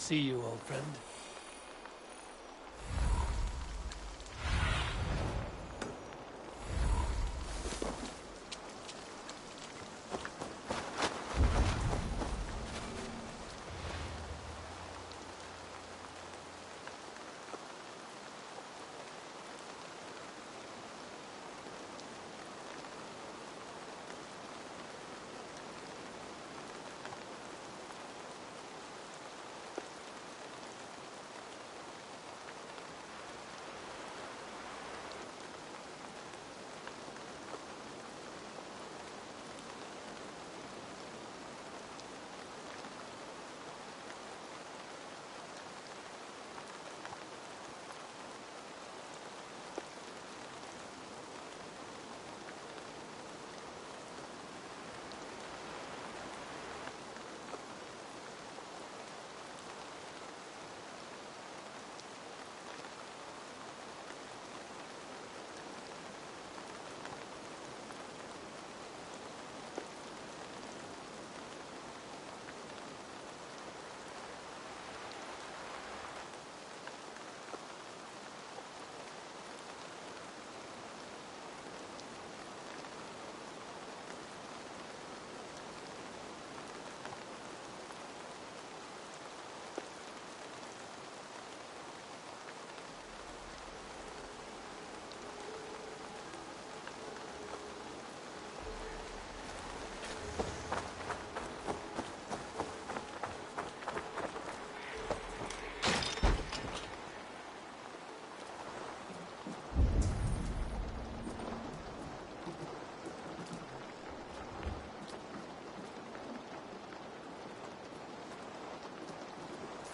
see you, old friend.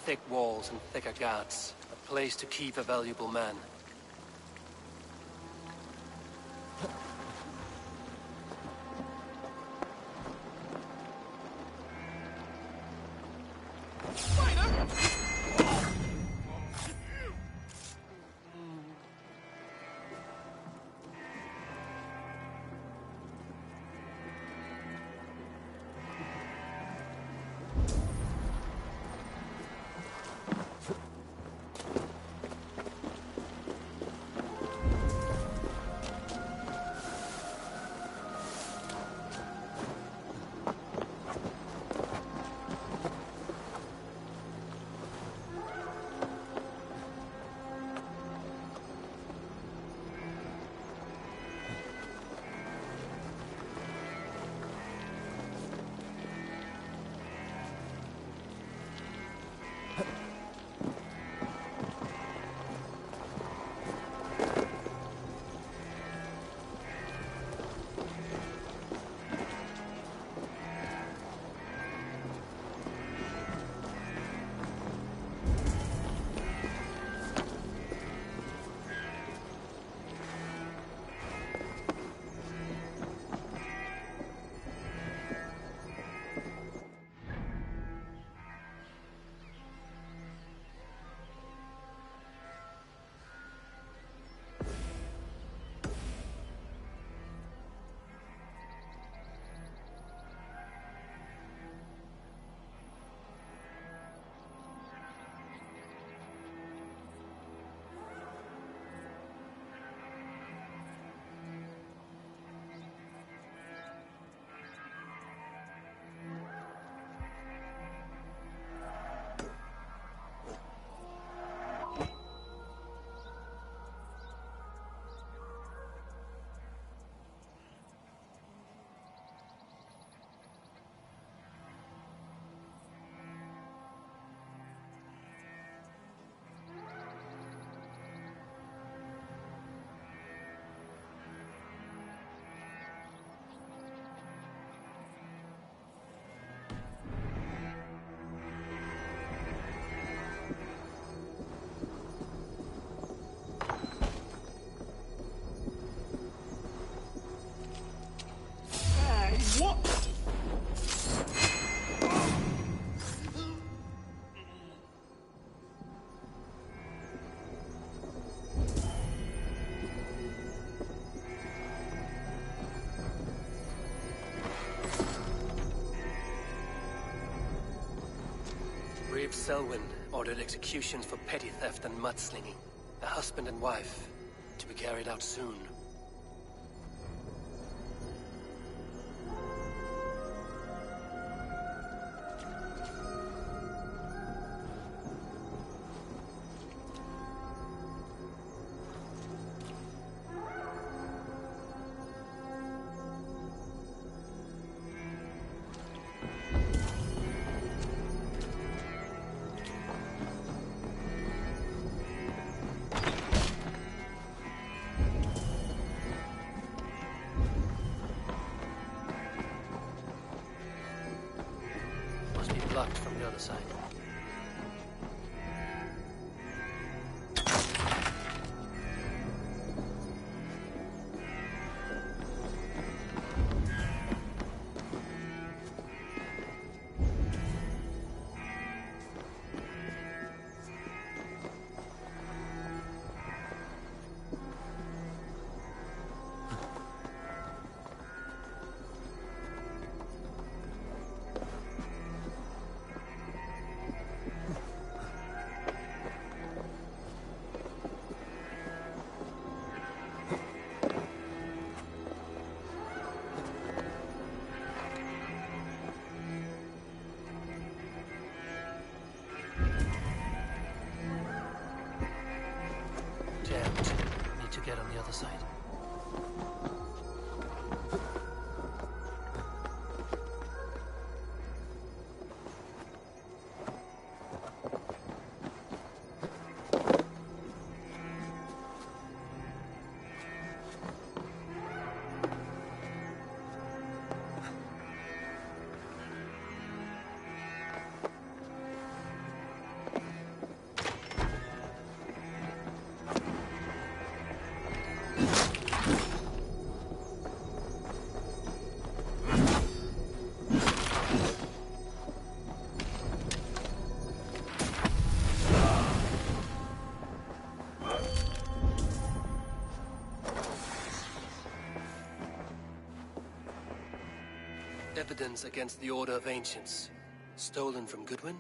Thick walls and thicker guards. A place to keep a valuable man. Brave Selwyn, Ordered executions for petty theft and mudslinging. A husband and wife, to be carried out soon. Blocked from the other side. Need to get on the other side. Evidence against the Order of Ancients. Stolen from Goodwin?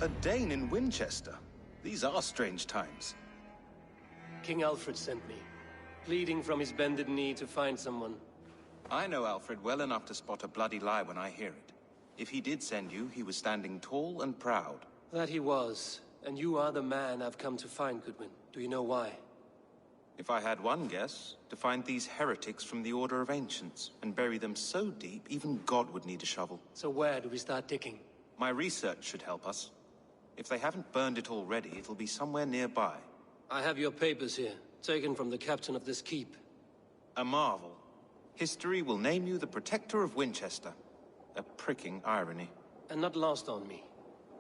A Dane in Winchester. These are strange times. King Alfred sent me, pleading from his bended knee to find someone. I know Alfred well enough to spot a bloody lie when I hear it. If he did send you, he was standing tall and proud. That he was, and you are the man I've come to find, Goodwin. Do you know why? If I had one guess, to find these heretics from the Order of Ancients, and bury them so deep, even God would need a shovel. So where do we start digging? My research should help us. If they haven't burned it already, it'll be somewhere nearby. I have your papers here, taken from the captain of this keep. A marvel. History will name you the Protector of Winchester. A pricking irony. And not lost on me.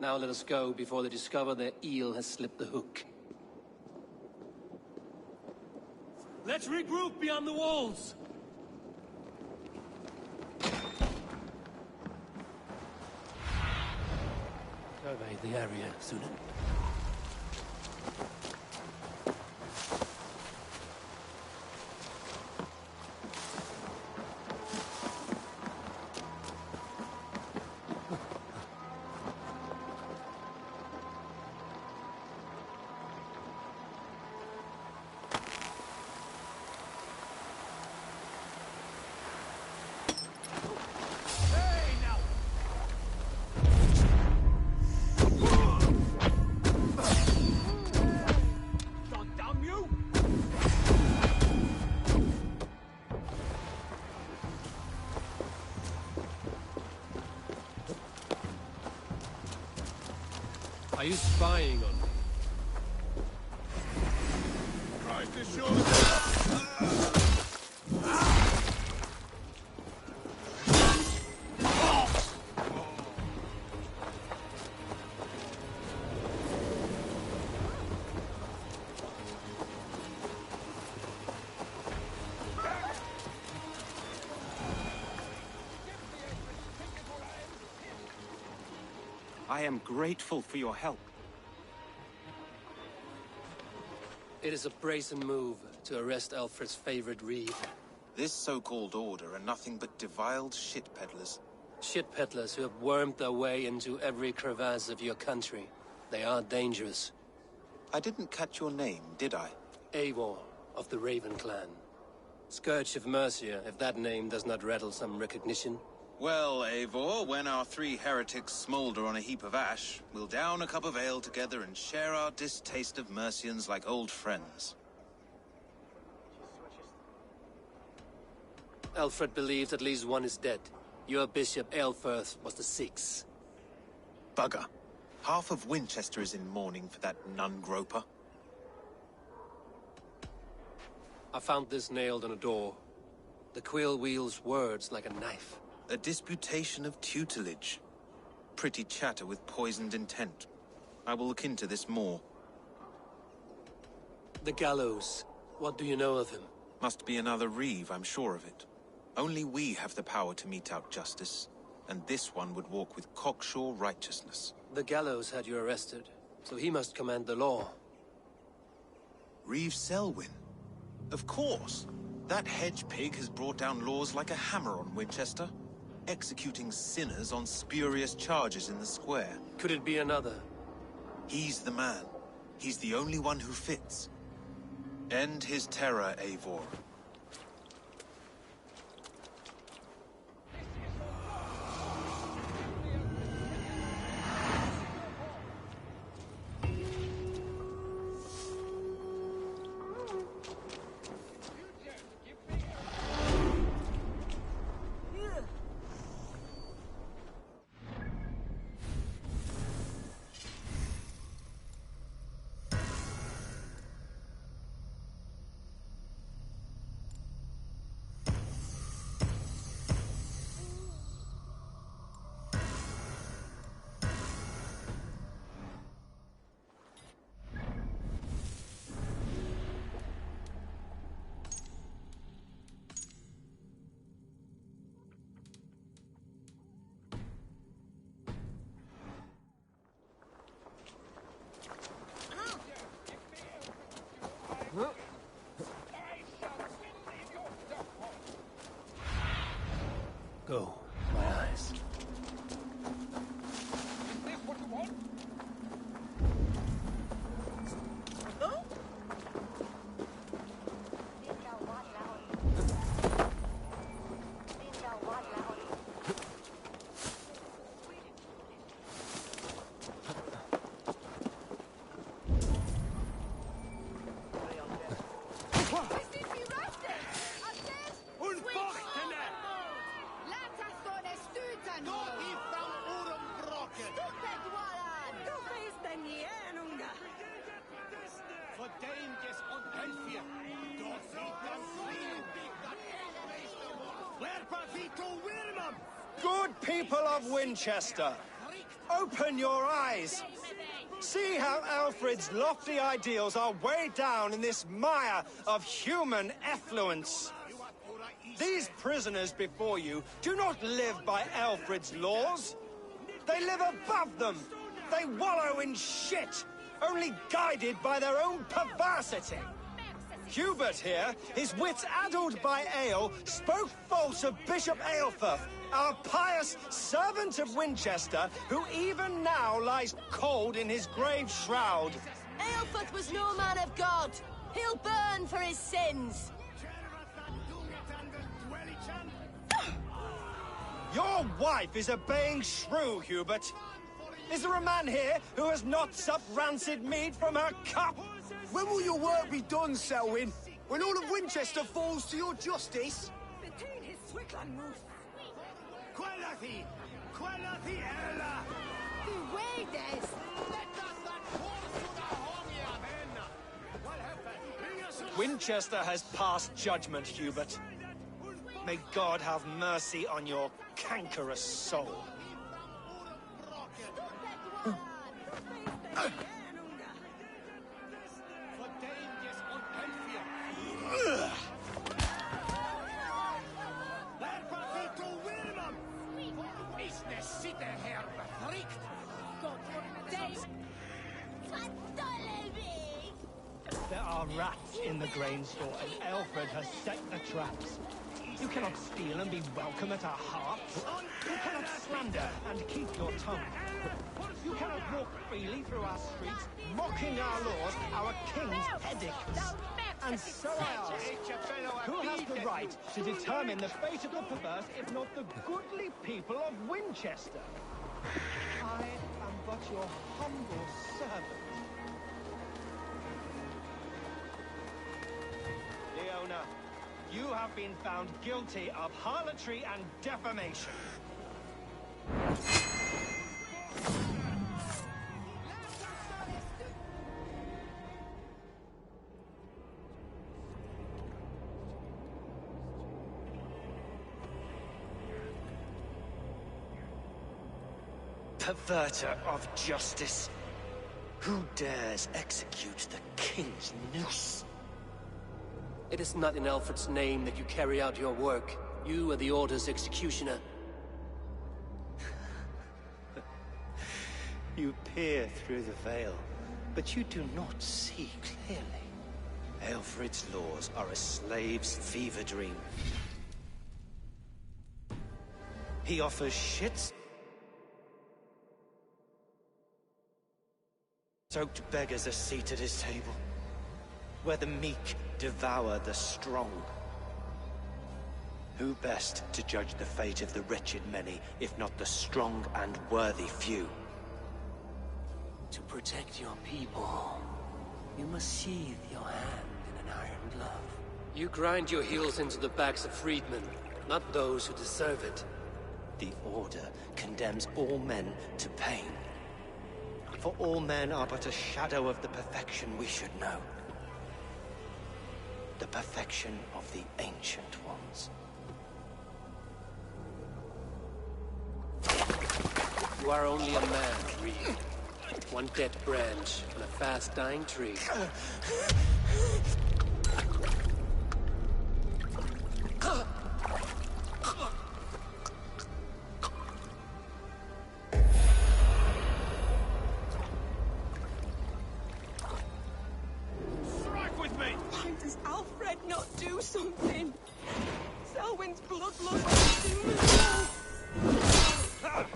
Now let us go before they discover their eel has slipped the hook. Let's regroup beyond the walls! Survey the area, Sunan. Are you spying on me? Christ is sure. I am grateful for your help. It is a brazen move to arrest Alfred's favorite reeve. This so-called order are nothing but deviled shit peddlers. Shit peddlers who have wormed their way into every crevasse of your country. They are dangerous. I didn't catch your name, did I? Eivor, of the Raven clan. Scourge of Mercia, if that name does not rattle some recognition. Well, Eivor, when our 3 heretics smolder on a heap of ash, we'll down a cup of ale together and share our distaste of Mercians like old friends. Alfred believed at least one is dead. Your Bishop Aelfirth was the 6th. Bugger. Half of Winchester is in mourning for that nun-groper. I found this nailed on a door. The quill wields words like a knife. A disputation of tutelage. Pretty chatter with poisoned intent. I will look into this more. The gallows. What do you know of him? Must be another reeve, I'm sure of it. Only we have the power to mete out justice, and this one would walk with cocksure righteousness. The gallows had you arrested, so he must command the law. Reeve Selwyn? Of course. That hedge pig has brought down laws like a hammer on Winchester, executing sinners on spurious charges in the square. Could it be another? He's the man. He's the only one who fits. End his terror, Eivor. Go, my eyes. Good people of Winchester, open your eyes. See how Alfred's lofty ideals are weighed down in this mire of human effluence. These prisoners before you do not live by Alfred's laws. They live above them. They wallow in shit, only guided by their own perversity. Hubert here, his wits addled by ale, spoke false of Bishop Aelfirth, our pious servant of Winchester, who even now lies cold in his grave shroud. Aelfirth was no man of God. He'll burn for his sins. Your wife is obeying shrew, Hubert. Is there a man here who has not supped rancid mead from her cup? When will your work be done, Selwyn? When all of Winchester falls to your justice? Winchester has passed judgment, Hubert. May God have mercy on your cankerous soul. are rats in the grain store, and Alfred has set the traps. You cannot steal and be welcome at our hearths. You cannot slander and keep your tongue. You cannot walk freely through our streets, mocking our laws, our king's edicts. And so I ask, who has the right to determine the fate of the perverse, if not the goodly people of Winchester? I am but your humble servant. Leona, you have been found guilty of harlotry and defamation. Perverter of justice. Who dares execute the king's noose? It is not in Alfred's name that you carry out your work. You are the Order's executioner. You peer through the veil, but you do not see clearly. Alfred's laws are a slave's fever dream. He offers shits. Soaked beggars a seat at his table, where the meek devour the strong. Who best to judge the fate of the wretched many, if not the strong and worthy few? To protect your people, you must sheathe your hand in an iron glove. You grind your heels into the backs of freedmen, not those who deserve it. The Order condemns all men to pain. For all men are but a shadow of the perfection we should know. The perfection of the Ancient Ones. You are only a man, Reed. One dead branch on a fast-dying tree. Something! Selwyn's bloodlust is human now!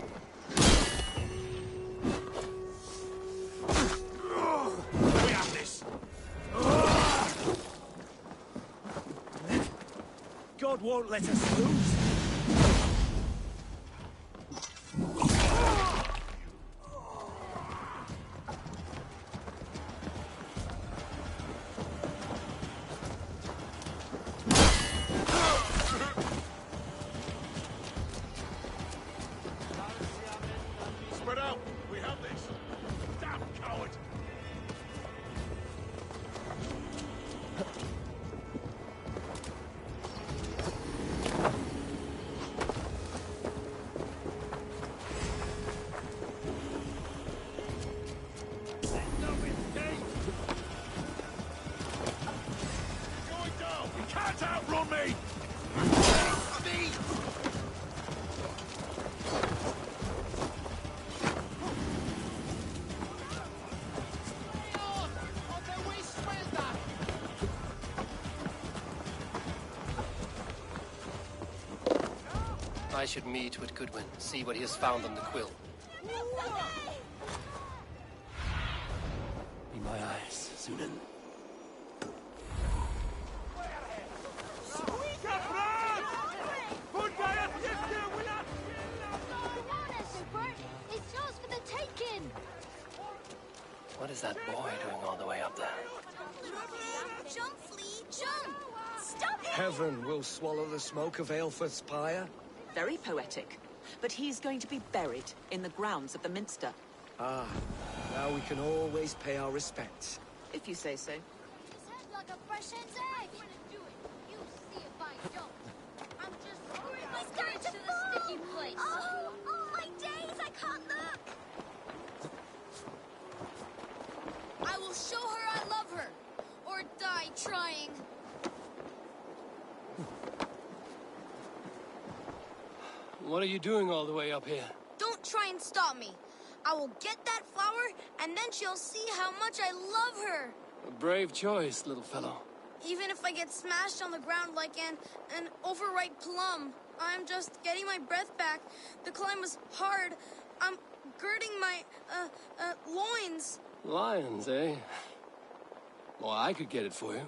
We have this! God won't let us lose. Spread out! We have this! Damn coward! Going down! You can't outrun me! I should meet with Goodwin, see what he has found on the quill. Be my eyes, Sunan. What is that boy doing all the way up there? Jump, Flea, jump! Stop it! Heaven will swallow the smoke of Aelfred's pyre. Very poetic. But he's going to be buried in the grounds of the Minster. Ah, now we can always pay our respects. If you say so. His head like a fresh hen's egg! I'm gonna do it. You see if I don't. I'm just screwing my going to the sticky place. Oh, my days! I can't look! I will show her I love her. Or die trying. What are you doing all the way up here? Don't try and stop me. I will get that flower, and then she'll see how much I love her. A brave choice, little fellow. Even if I get smashed on the ground like an overripe plum, I'm just getting my breath back. The climb was hard. I'm girding my, loins. Lions, eh? Well, I could get it for you.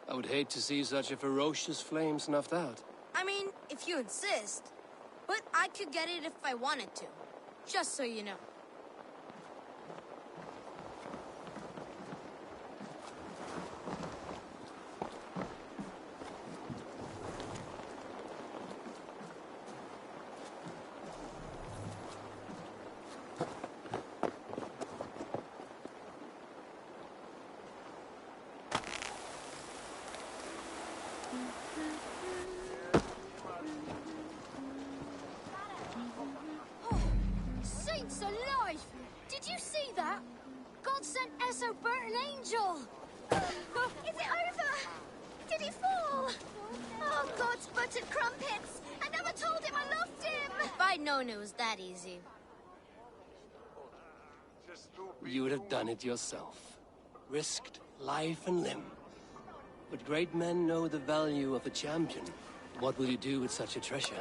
I would hate to see such a ferocious flame snuffed out. I mean, if you insist. But I could get it if I wanted to. Just so you know. Saints alive! Did you see that? God sent Essobert an angel! Is it over? Did he fall? Oh, God's buttered crumpets! I never told him I loved him! If I'd known it was that easy. You would have done it yourself. Risked life and limb. But great men know the value of a champion. What will you do with such a treasure?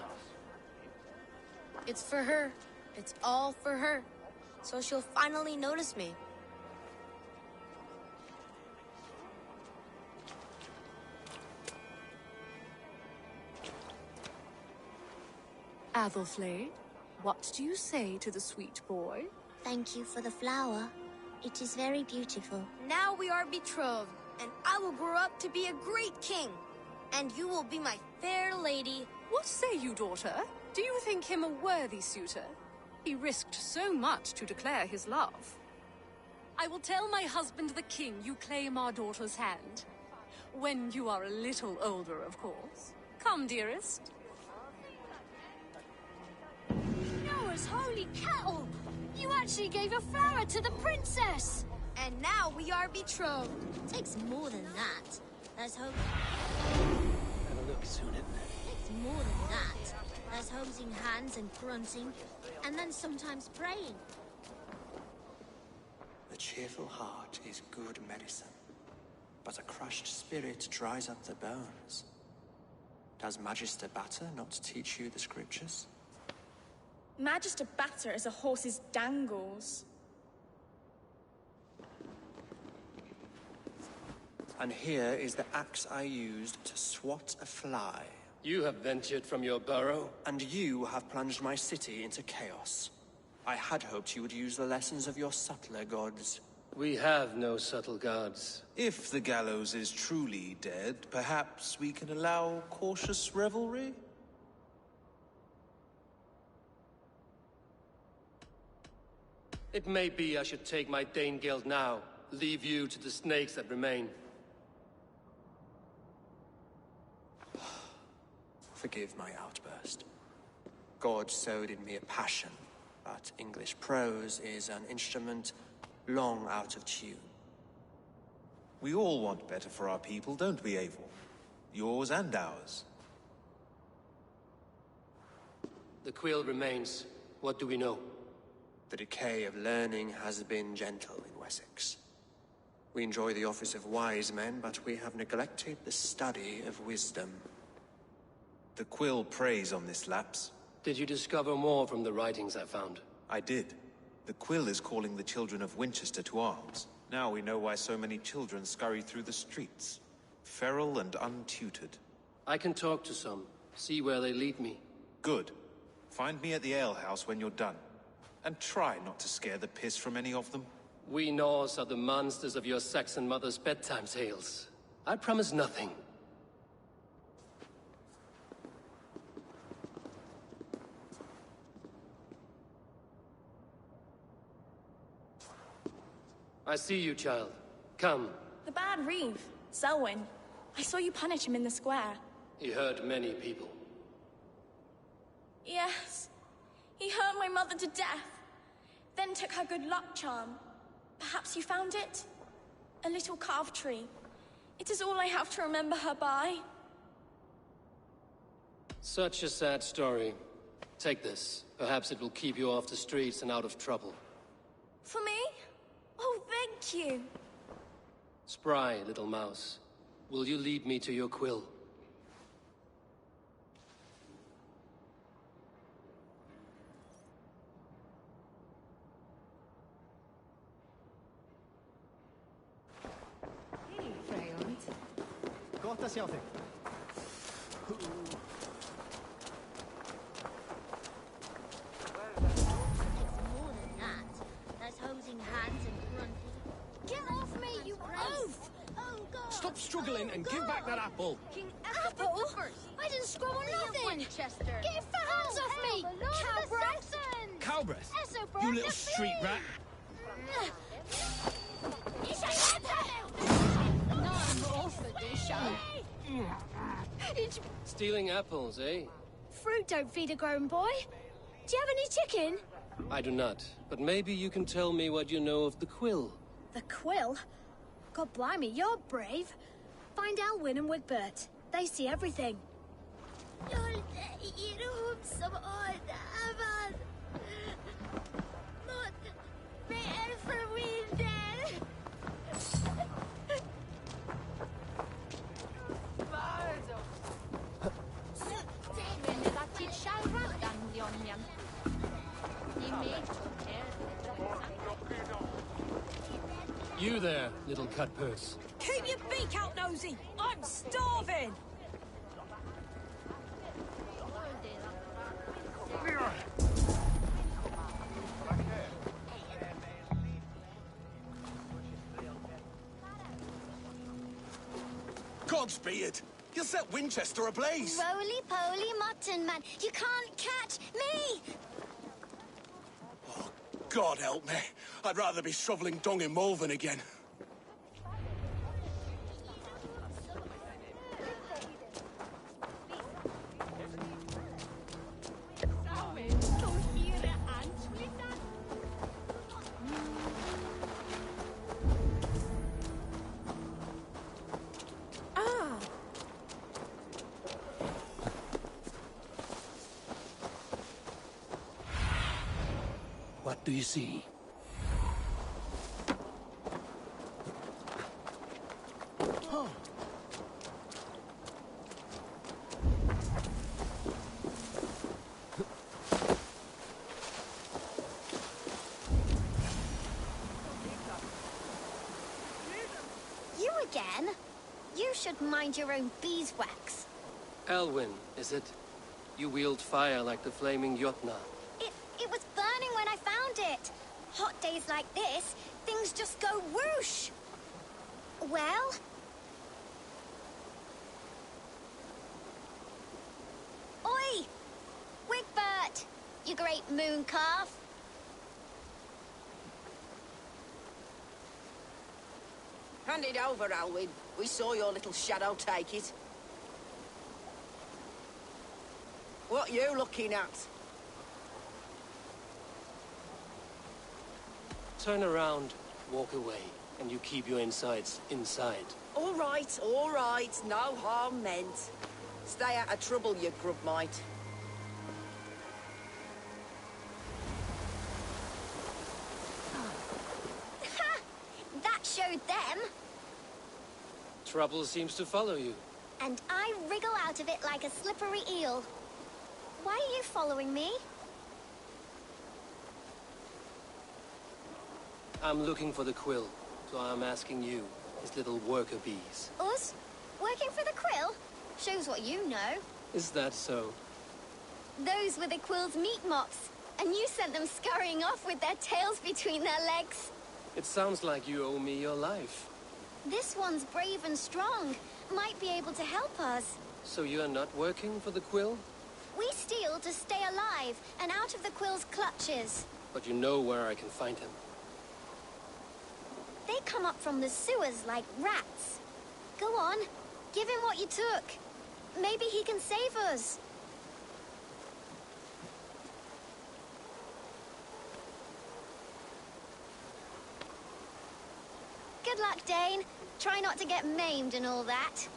It's for her. It's all for her. So she'll finally notice me. Athelflaed, what do you say to the sweet boy? Thank you for the flower. It is very beautiful. Now we are betrothed, and I will grow up to be a great king. And you will be my fair lady. What say you, daughter? Do you think him a worthy suitor? He risked so much to declare his love. I will tell my husband the king you claim our daughter's hand. When you are a little older, of course. Come, dearest. Noah's holy cattle! You actually gave a flower to the princess! And now we are betrothed. Takes more than that. There's hope. Have a look, Sunan. Takes more than that. There's holding hands and grunting, and then sometimes praying. The cheerful heart is good medicine, but a crushed spirit dries up the bones. Does Magister Batter not teach you the scriptures? Magister Batter is a horse's dangles. And here is the axe I used to swat a fly. You have ventured from your burrow. And you have plunged my city into chaos. I had hoped you would use the lessons of your subtler gods. We have no subtle gods. If the gallows is truly dead, perhaps we can allow cautious revelry? It may be I should take my Danegeld now, leave you to the snakes that remain. Forgive my outburst. God sowed in me a passion, but English prose is an instrument long out of tune. We all want better for our people, don't we, Eivor? Yours and ours. The quill remains. What do we know? The decay of learning has been gentle in Wessex. We enjoy the office of wise men, but we have neglected the study of wisdom. The quill preys on this lapse. Did you discover more from the writings I found? I did. The quill is calling the children of Winchester to arms. Now we know why so many children scurry through the streets. Feral and untutored. I can talk to some, see where they lead me. Good. Find me at the alehouse when you're done. And try not to scare the piss from any of them. We Norse are the monsters of your Saxon mother's bedtime tales. I promise nothing. I see you, child. Come. The bad Reeve, Selwyn. I saw you punish him in the square. He hurt many people. Yes. He hurt my mother to death. Then took her good luck charm. Perhaps you found it? A little carved tree. It is all I have to remember her by. Such a sad story. Take this. Perhaps it will keep you off the streets and out of trouble. For me? Oh, thank you. Spry, little mouse. Will you lead me to your quill? Corta-se, Alfred. More than that. There's hosing hands and grunting. Get off me, you oaf! Oh, God! Stop struggling and give back that apple. Apple? I didn't scrabble nothing! Winchester. Get your fat hands off me! Cow breath! Cow breath? You little street rat. Stealing apples, eh? Fruit don't feed a grown boy. Do you have any chicken? I do not, but maybe you can tell me what you know of the quill. The quill? God blimey, you're brave. Find Alwyn and Wigbert. They see everything. You there, little cutpurse. Keep your beak out, Nosy! I'm starving! Gods be it! You set Winchester ablaze! Roly-poly mutton man, you can't catch me! Oh, God help me. I'd rather be shoveling dung in Malvern again. What do you see? You again? You should mind your own beeswax. Alwyn, is it? You wield fire like the flaming Jotna. It was burning when I found it. Hot days like this, things just go whoosh. Well? Oi! Wigbert! You great moon calf. Hand it over, Alwyn. We saw your little shadow take it. What you looking at? Turn around, walk away, and you keep your insides inside. All right, no harm meant. Stay out of trouble, you grub mite. Ha! That showed them. Trouble seems to follow you. And I wriggle out of it like a slippery eel. Why are you following me? I'm looking for the quill, so I'm asking you, his little worker bees. Us? Working for the quill? Shows what you know. Is that so? Those were the quill's meat mops, and you sent them scurrying off with their tails between their legs. It sounds like you owe me your life. This one's brave and strong. Might be able to help us. So you're not working for the quill? We steal to stay alive and out of the quill's clutches. But you know where I can find him. They come up from the sewers like rats. Go on, give him what you took. Maybe he can save us. Good luck, Dane. Try not to get maimed and all that.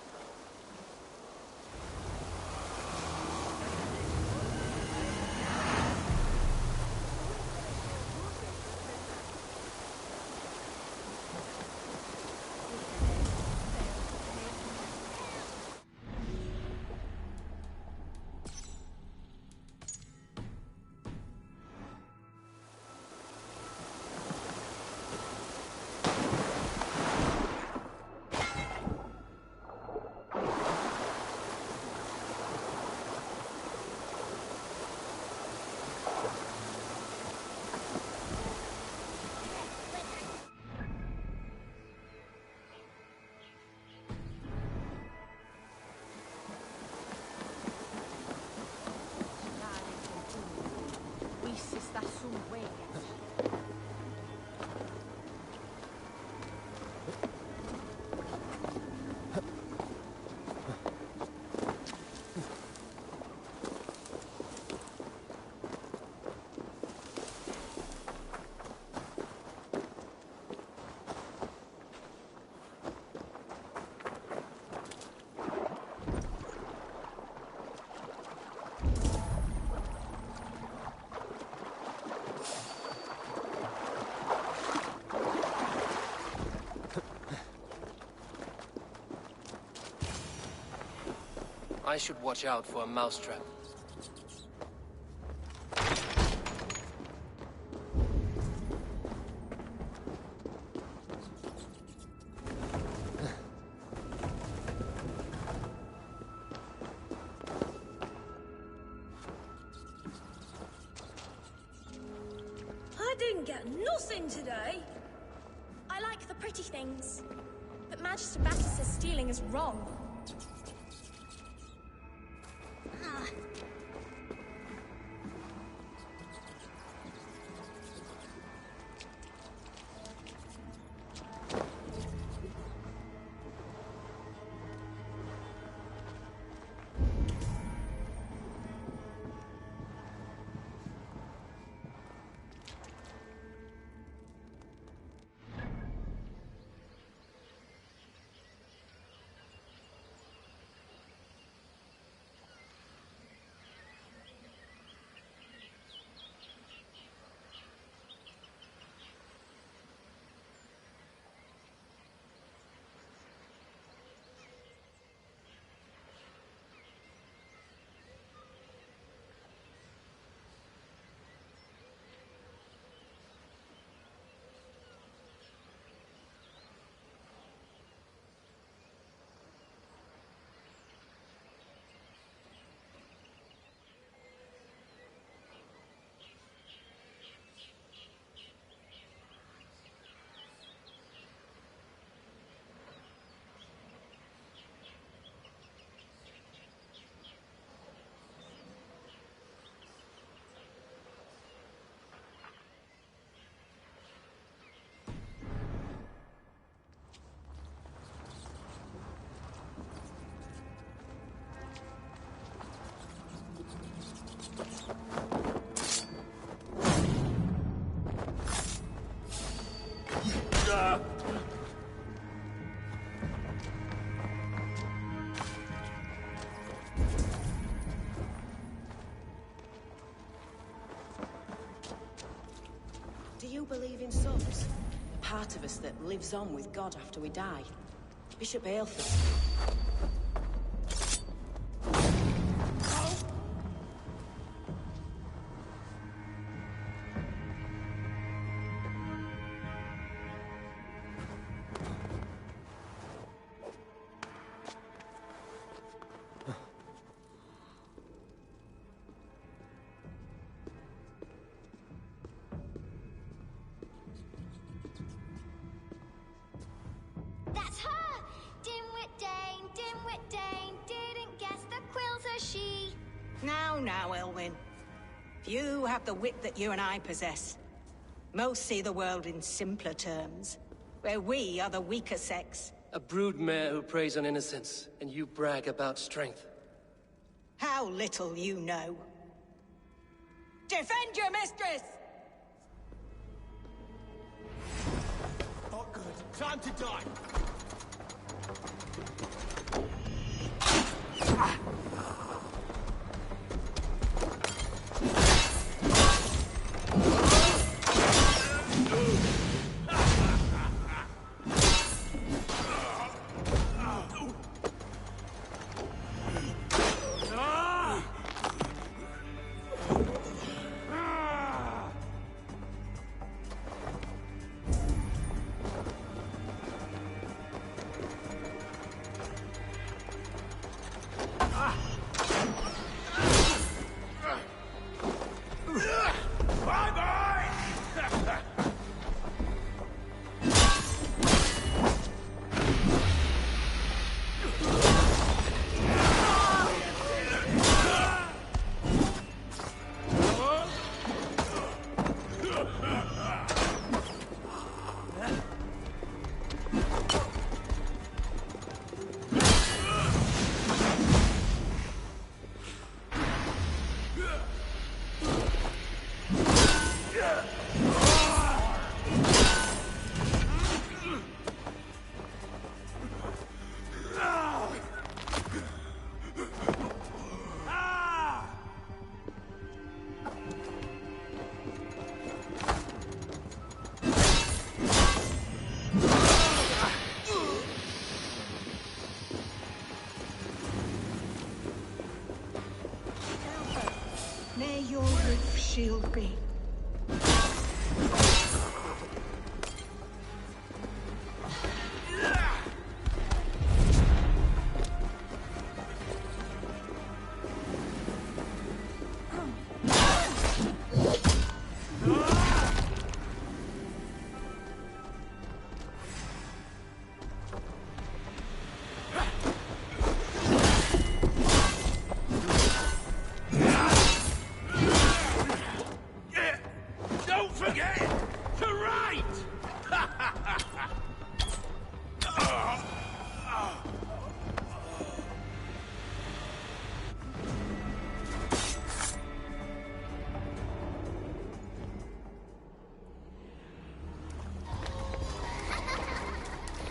se sta su huellas. I should watch out for a mousetrap. I didn't get nothing today. I like the pretty things, but Magister Batter says stealing is wrong. Do you believe in souls? The part of us that lives on with God after we die? Bishop Aelford. That's her! Dimwit Dane, didn't guess the quilter she... Now, Elwyn. Few have the wit that you and I possess. Most see the world in simpler terms, where we are the weaker sex. A broodmare who preys on innocence, and you brag about strength. How little you know. Defend your mistress! Not good. Time to die. free.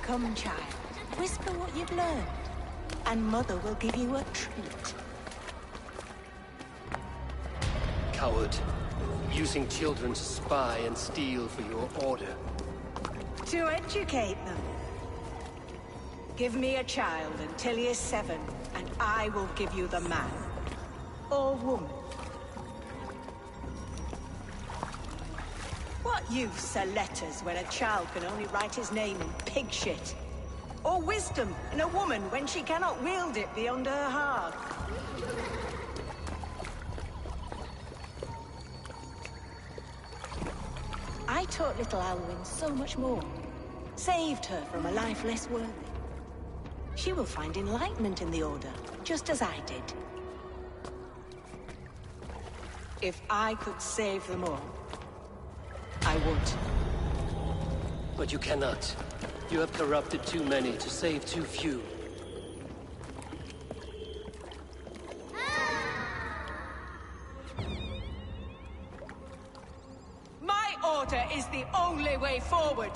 Come, child. Whisper what you've learned, and Mother will give you a treat. Coward. Using children to spy and steal for your order. To educate them. Give me a child until he is 7, and I will give you the man. Or woman. What use are letters when a child can only write his name in pig shit? Or wisdom in a woman when she cannot wield it beyond her heart? I taught little Alwyn so much more. Saved her from a life less worthy. She will find enlightenment in the Order, just as I did. If I could save them all, I would. But you cannot. You have corrupted too many to save too few. My order is the only way forward.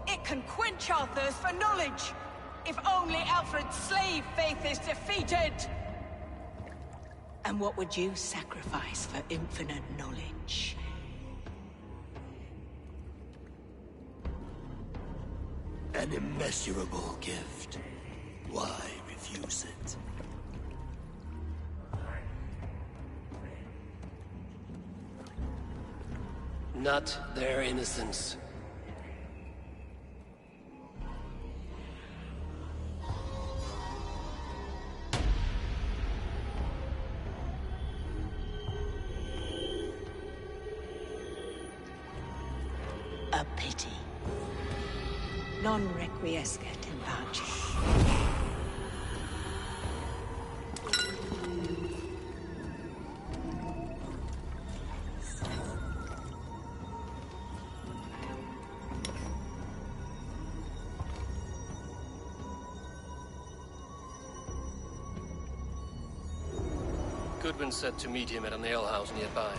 It can quench our thirst for knowledge. If only Alfred's slave faith is defeated. And what would you sacrifice for infinite knowledge? An immeasurable gift. Why refuse it? Not their innocence. A pity. Non requiescat in pace. Goodwin said to meet him at an alehouse nearby.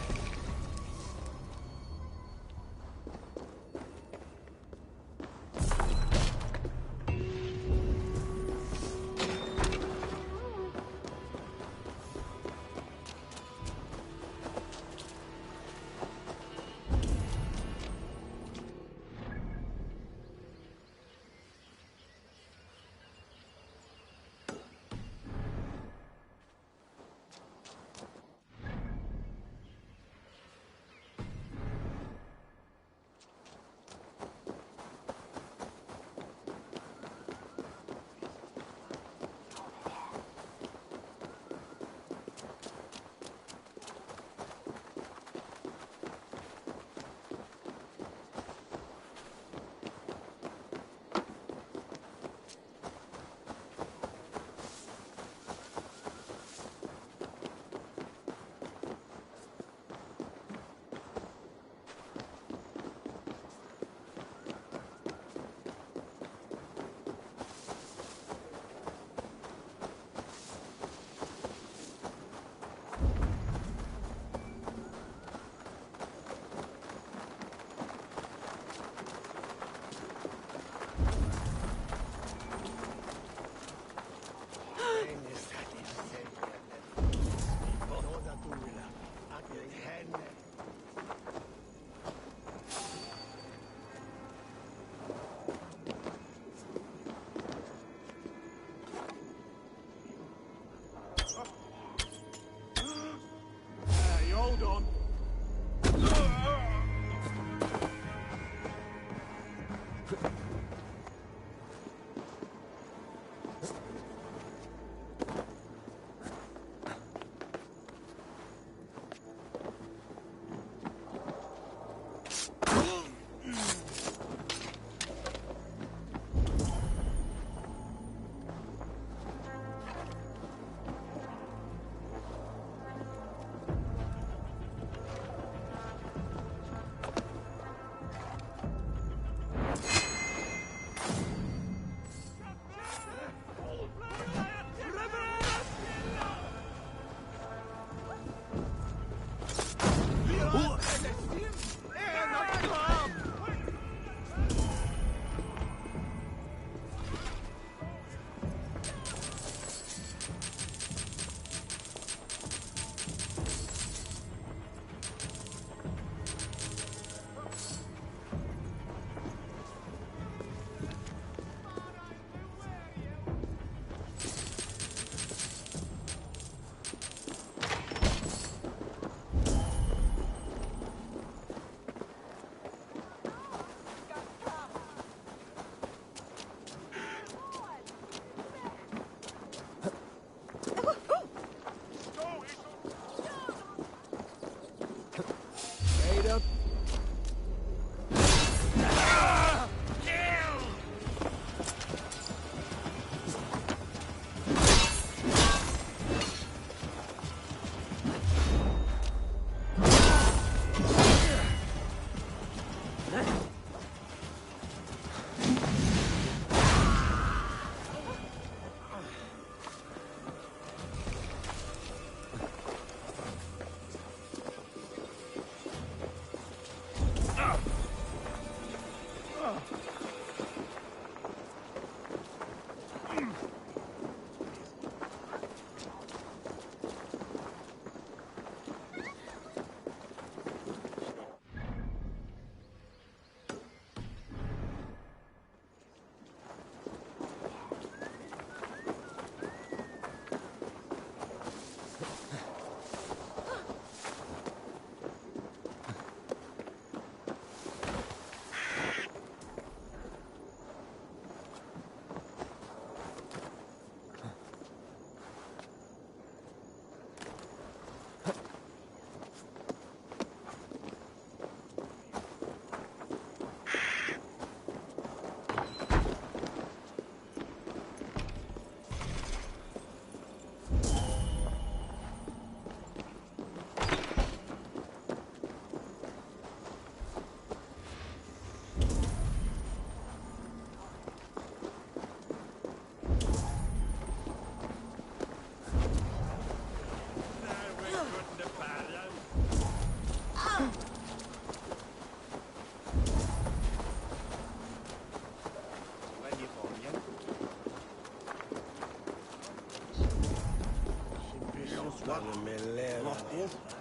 me live.